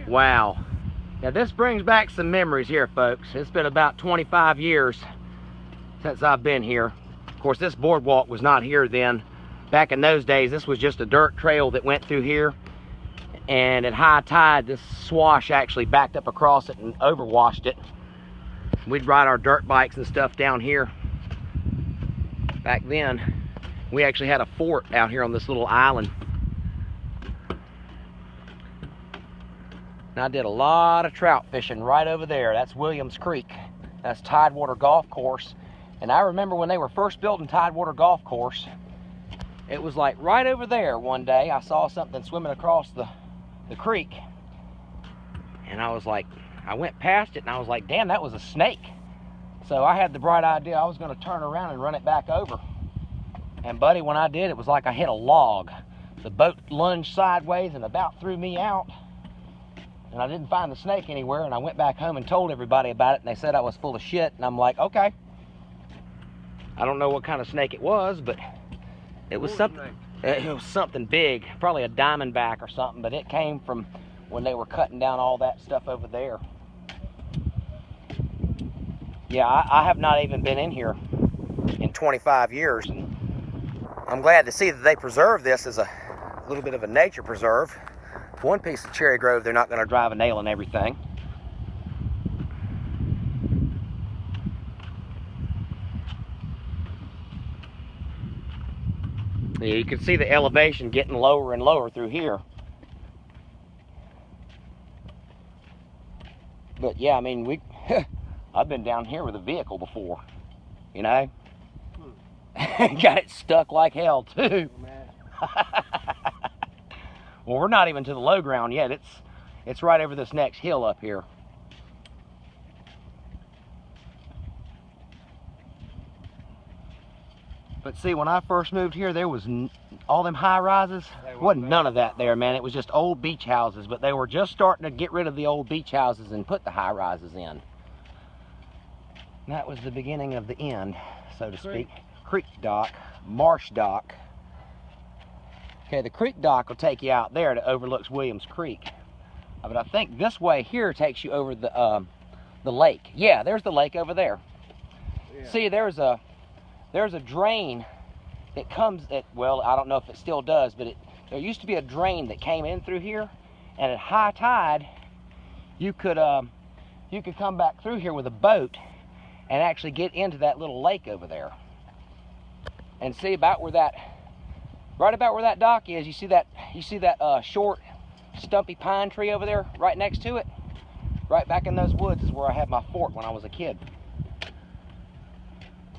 Wow. Now this brings back some memories here, folks. It's been about 25 years since I've been here. Of course, this boardwalk was not here then. Back in those days, this was just a dirt trail that went through here. And at high tide, this swash actually backed up across it and overwashed it. We'd ride our dirt bikes and stuff down here. Back then, we actually had a fort out here on this little island. And I did a lot of trout fishing right over there. That's Williams Creek. That's Tidewater Golf Course. And I remember when they were first building Tidewater Golf Course, it was like right over there one day. I saw something swimming across the creek. And I was like, I went past it and I was like, damn, that was a snake. So I had the bright idea I was going to turn around and run it back over. And buddy, when I did, it was like I hit a log. The boat lunged sideways and about threw me out. And I didn't find the snake anywhere, and I went back home and told everybody about it, and they said I was full of shit. And I'm like, okay. I don't know what kind of snake it was, but it was something. It was something big, probably a diamondback or something, but it came from when they were cutting down all that stuff over there. Yeah, I have not even been in here in 25 years, and I'm glad to see that they preserve this as a little bit of a nature preserve. One piece of cherry grove, they're not going to drive a nail in everything. Yeah, you can see the elevation getting lower and lower through here. But yeah, I mean, I've been down here with a vehicle before, you know. Got it stuck like hell too. Well, we're not even to the low ground yet. It's right over this next hill up here. But see, when I first moved here, there was all them high rises. Wasn't none of that there, man. It was just old beach houses, but they were just starting to get rid of the old beach houses and put the high rises in. And that was the beginning of the end, so to speak. Creek dock, marsh dock. Okay, the creek dock will take you out there that overlooks Williams Creek. But I think this way here takes you over the lake. Yeah, there's the lake over there. Yeah. See, there's a drain that comes at, well, I don't know if it still does, but there used to be a drain that came in through here, and at high tide, you could come back through here with a boat and actually get into that little lake over there. And see about where that, right about where that dock is, you see that short stumpy pine tree over there right next to it? Right back in those woods is where I had my fort when I was a kid.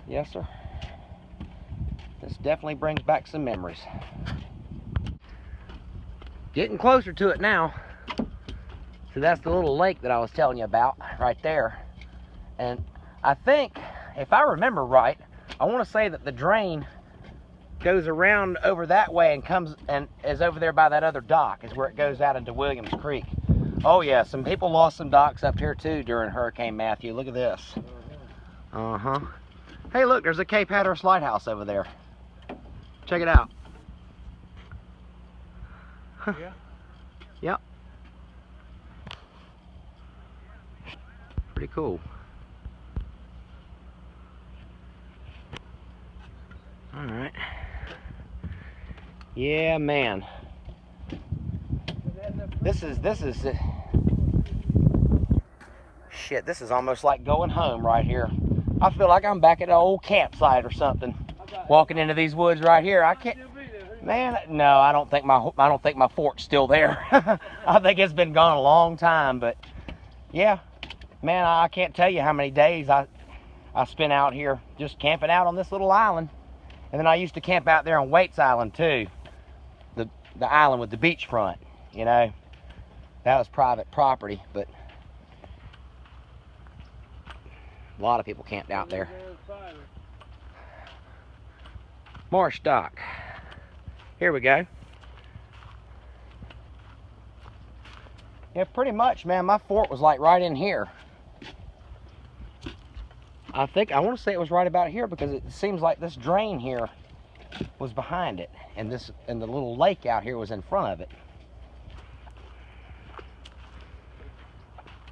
Yes, sir. This definitely brings back some memories. Getting closer to it now. So that's the little lake that I was telling you about right there. And I think, if I remember right, I want to say that the drain goes around over that way and comes and is over there by that other dock, is where it goes out into Williams Creek. Oh yeah, some people lost some docks up here too during Hurricane Matthew. Look at this. Uh-huh. Hey look, there's a Cape Hatteras lighthouse over there. Check it out. Yeah. Yep. Pretty cool. All right. Yeah, man. This is shit, this is almost like going home right here. I feel like I'm back at an old campsite or something. Walking into these woods right here. I can't, man, no, I don't think my fort's still there. I think it's been gone a long time, but yeah, man, I can't tell you how many days I spent out here just camping out on this little island. And then I used to camp out there on Waits Island too. The island with the beachfront, you know. That was private property, but a lot of people camped out there. Marsh dock. Here we go. Yeah, pretty much, man. My fort was like right in here. I want to say it was right about here because it seems like this drain here was behind it, and the little lake out here was in front of it.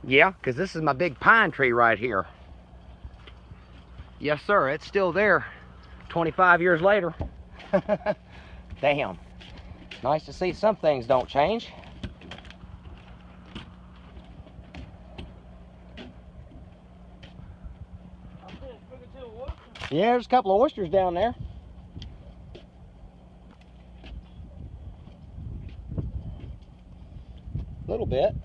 Yeah, because this is my big pine tree right here. Yes, sir, it's still there 25 years later. Damn. Nice to see some things don't change. Yeah, there's a couple of oysters down there. A little bit.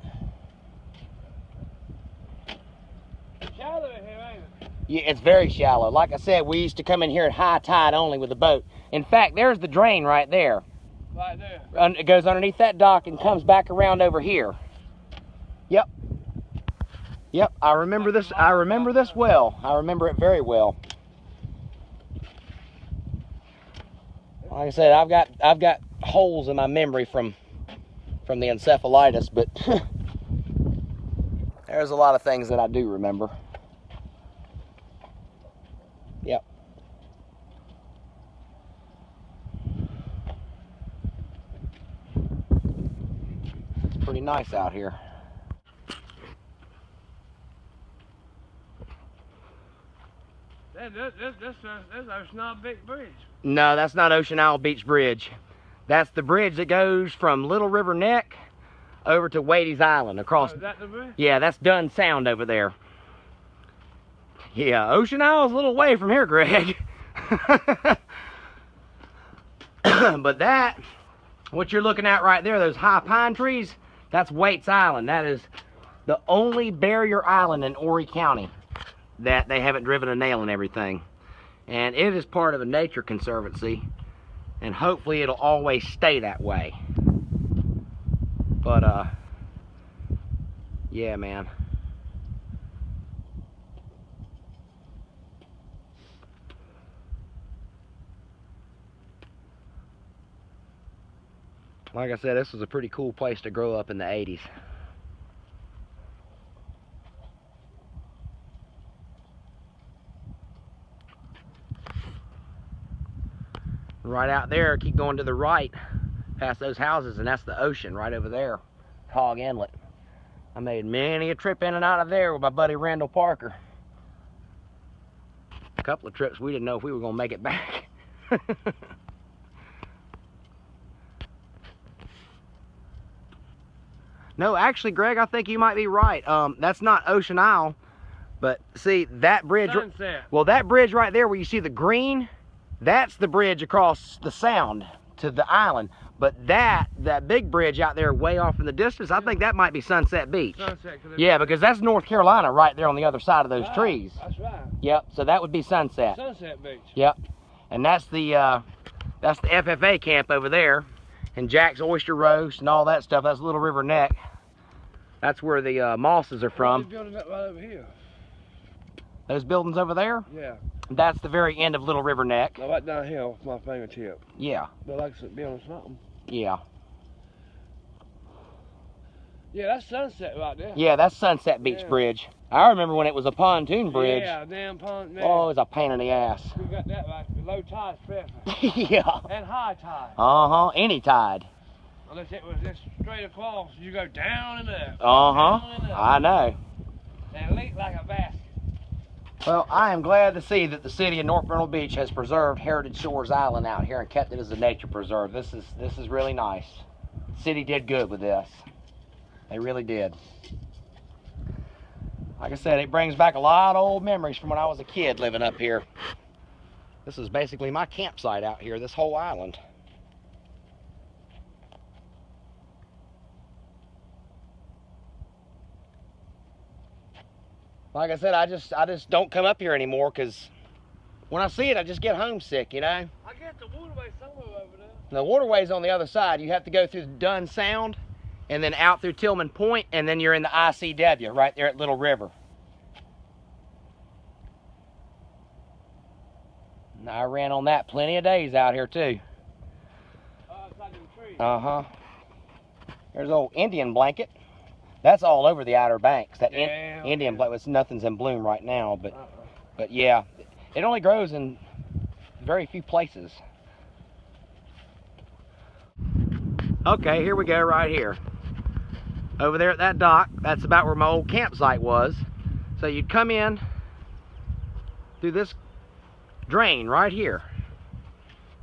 Shallow in here, ain't it? Yeah, it's very shallow. Like I said, we used to come in here at high tide only with the boat. In fact, there's the drain right there. Right there. It goes underneath that dock and comes back around over here. Yep. Yep, I remember this. I remember this well. I remember it very well. Like I said, I've got holes in my memory from the encephalitis, but there's a lot of things that I do remember. Yep. It's pretty nice out here. That's Ocean Isle Beach Bridge. No, that's not Ocean Isle Beach Bridge. That's the bridge that goes from Little River Neck over to Wadey's Island across. Oh, is that the bridge? Yeah, that's Dunn Sound over there. Yeah, Ocean Isle's a little way from here, Greg. But that, what you're looking at right there, those high pine trees, that's Waits Island. That is the only barrier island in Horry County that they haven't driven a nail in everything. And it is part of a nature conservancy, and hopefully it'll always stay that way. But yeah, man. Like I said, this was a pretty cool place to grow up in the 80s. Right out there, keep going to the right past those houses, and that's the ocean right over there, Hog Inlet. I made many a trip in and out of there with my buddy Randall Parker. A couple of trips we didn't know if we were going to make it back. No, actually, Greg, I think you might be right. That's not Ocean Isle, but see that bridge. Sunset. Well, that bridge right there where you see the green, that's the bridge across the sound to the island. But that big bridge out there way off in the distance, I think that might be Sunset Beach. Sunset. Yeah, because that's North Carolina right there on the other side of those Right, trees. That's right. Yep, so that would be Sunset. Sunset Beach. Yep, and that's the FFA camp over there, and Jack's Oyster Roast and all that stuff. That's Little River Neck. That's where the mosses are from. They're building up right over here. Those buildings over there? Yeah. That's the very end of Little River Neck. Now right down here with my fingertip. Yeah. But like I said, building something. Yeah. Yeah, that's Sunset right there. Yeah, that's Sunset Beach Bridge. I remember when it was a pontoon bridge. Yeah, damn pond. Man. Oh, it was a pain in the ass. We got that right. Low tide special. Yeah. And high tide. Uh-huh. Any tide. Unless it was just straight across, you go down and up. Uh-huh. I know. And leak like a basket. Well, I am glad to see that the city of North Myrtle Beach has preserved Heritage Shores Island out here and kept it as a nature preserve. This is really nice. The city did good with this. They really did. Like I said, it brings back a lot of old memories from when I was a kid living up here. This is basically my campsite out here, this whole island. Like I said, I just don't come up here anymore because when I see it, I just get homesick, you know? I guess the waterway somewhere over there. The waterway's on the other side. You have to go through the Dunn Sound and then out through Tillman Point, and then you're in the ICW right there at Little River. And I ran on that plenty of days out here too. It's like them trees. Uh-huh. There's an old Indian blanket. That's all over the Outer Banks. That Indian blanket, nothing's in bloom right now, but yeah, it only grows in very few places. Okay, here we go right here. over there at that dock. That's about where my old campsite was. So you'd come in through this drain right here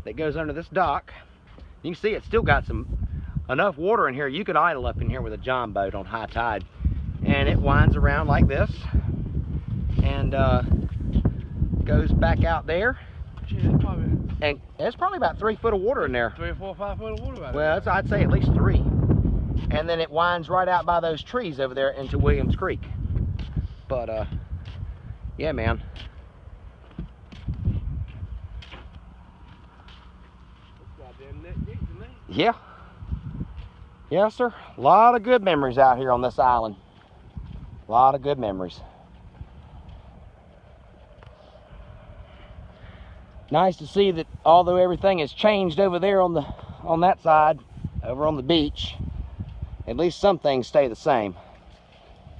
that goes under this dock. You can see it's still got enough water in here. You could idle up in here with a john boat on high tide. And it winds around like this and goes back out there. And there's probably about 3 foot of water in there. 3 or 4 or 5 foot of water. Well, I'd say at least 3. And then it winds right out by those trees over there into Williams Creek. But yeah, man. Yeah. Yes, sir. A lot of good memories out here on this island. A lot of good memories. Nice to see that although everything has changed over there on that side, over on the beach, at least some things stay the same.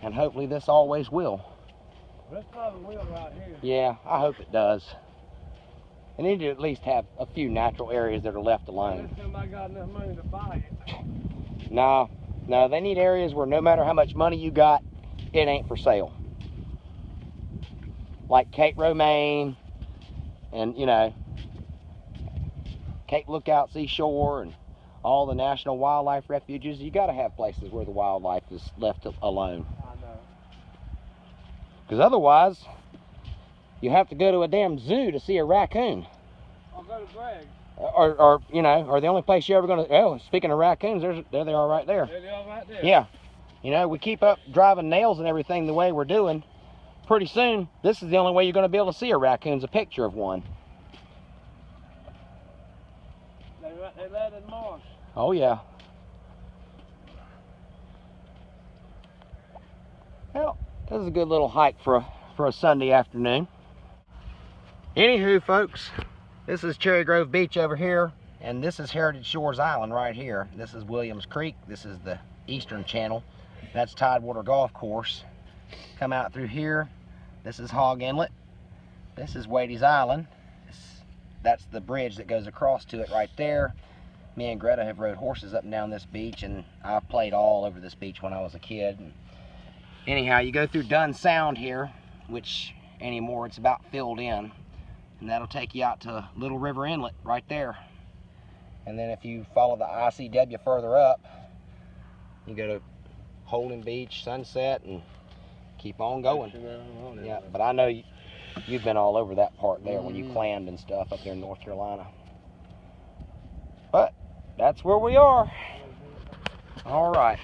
And hopefully this always will. This probably will right here. Yeah, I hope it does. They need to at least have a few natural areas that are left alone. Somebody got enough money to buy it. No, they need areas where no matter how much money you got, it ain't for sale. Like Cape Romaine and, you know, Cape Lookout Seashore and all the national wildlife refuges. You got to have places where the wildlife is left alone. I know. Because otherwise, you have to go to a damn zoo to see a raccoon. I'll go to Greg's. Or you know, or the only place you're ever going to, oh, speaking of raccoons, there they are right there. There they are right there. Yeah. You know, we keep up driving nails and everything the way we're doing. Pretty soon, this is the only way you're going to be able to see a raccoon's a picture of one. They let in marsh. Oh, yeah. Well, this is a good little hike for a Sunday afternoon. Anywho, folks, this is Cherry Grove Beach over here, and this is Heritage Shores Island right here. This is Williams Creek. This is the eastern channel. That's Tidewater Golf Course. Come out through here. This is Hog Inlet. This is Wadey's Island. That's the bridge that goes across to it right there. Me and Greta have rode horses up and down this beach, and I played all over this beach when I was a kid. And anyhow, you go through Dunn Sound here, which anymore it's about filled in, and that'll take you out to Little River Inlet right there. And then if you follow the ICW further up, you go to Holden Beach, Sunset, and keep on going. Yeah, but I know you've been all over that part there when you clammed and stuff up there in North Carolina. But that's where we are. All right.